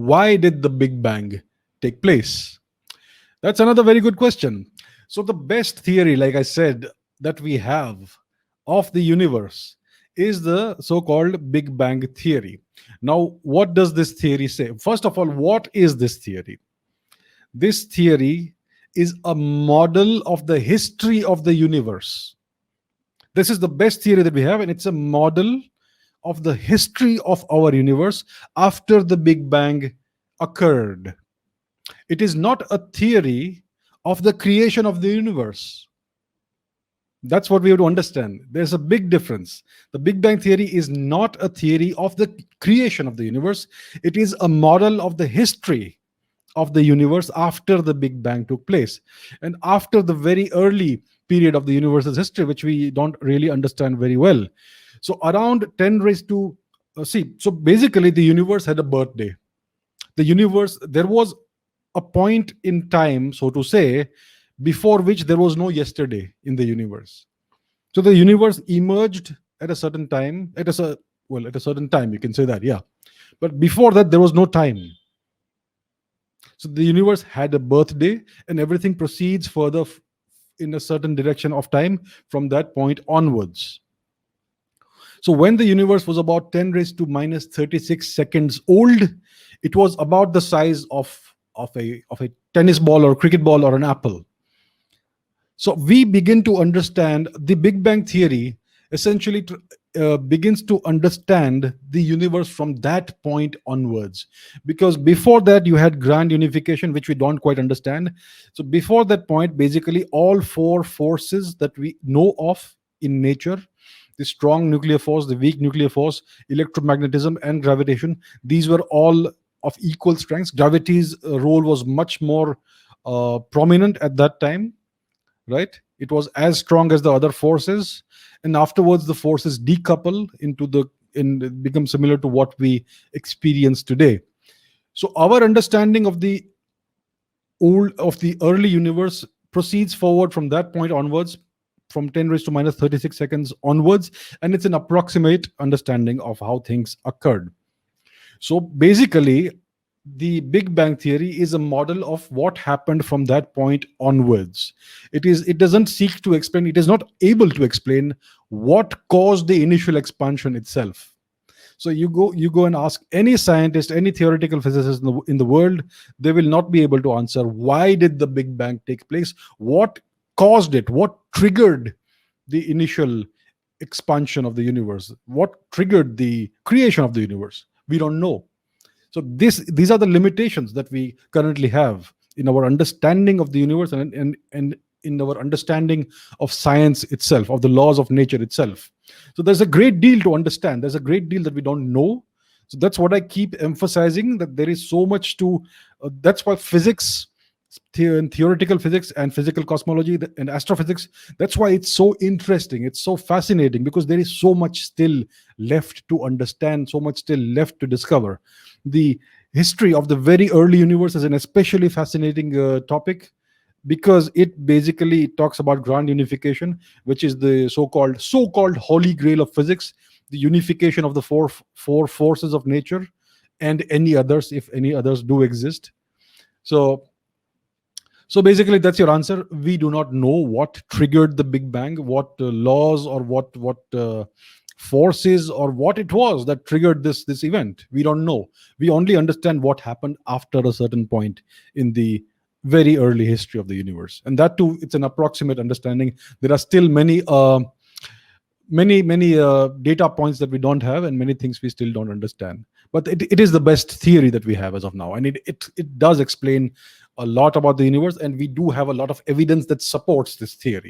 why did the Big Bang take place? That's another very good question. So, the best theory, like I said, that we have of the universe is the so called Big Bang theory. Now, what does this theory say? First of all, what is this theory? This theory is a model of the history of the universe. This is the best theory that we have, and it's a model of the history of our universe after the Big Bang occurred. It is not a theory of the creation of the universe. That's what we have to understand. There's a big difference. The Big Bang theory is not a theory of the creation of the universe, it is a model of the history of the universe after the Big Bang took place and after the very early period of the universe's history, which we don't really understand very well. So, around 10 raised to so basically, the universe had a birthday. The universe, there was a point in time, so to say, before which there was no yesterday in the universe. So the universe emerged at a certain time, at a certain time, you can say that, yeah. But before that, there was no time. So the universe had a birthday, and everything proceeds further in a certain direction of time from that point onwards. So when the universe was about 10 raised to minus 36 seconds old, it was about the size of a tennis ball or cricket ball or an apple. So we begin to understand the Big Bang theory essentially begins to understand the universe from that point onwards. Because before that, you had grand unification, which we don't quite understand. So before that point, basically, all four forces that we know of in nature, the strong nuclear force, the weak nuclear force, electromagnetism, and gravitation, these were all of equal strengths. Gravity's role was much more prominent at that time, right? It was as strong as the other forces, and afterwards the forces decouple and become similar to what we experience today. So our understanding of the early universe proceeds forward from that point onwards, from 10 raised to minus 36 seconds onwards, and it's an approximate understanding of how things occurred. So basically, the Big Bang theory is a model of what happened from that point onwards. It doesn't seek to explain, it is not able to explain what caused the initial expansion itself. So you go and ask any scientist, any theoretical physicist in the world, they will not be able to answer why did the Big Bang take place, what caused it, what triggered the initial expansion of the universe, what triggered the creation of the universe. We don't know. So these are the limitations that we currently have in our understanding of the universe and in our understanding of science itself, of the laws of nature itself. So there's a great deal to understand. There's a great deal that we don't know. So that's what I keep emphasizing, that there is so much to. That's why physics, theoretical physics, and physical cosmology and astrophysics. That's why it's so interesting. It's so fascinating because there is so much still left to understand, so much still left to discover. The history of the very early universe is an especially fascinating topic because it basically talks about grand unification, which is the so-called holy grail of physics, the unification of the four forces of nature and any others, if any others do exist. So basically, that's your answer. We do not know what triggered the Big Bang, what laws or what forces or what it was that triggered this event. We don't know. We only understand what happened after a certain point in the very early history of the universe, and that too, it's an approximate understanding. There are still many data points that we don't have, and many things we still don't understand. But it is the best theory that we have as of now, and it does explain a lot about the universe, and we do have a lot of evidence that supports this theory.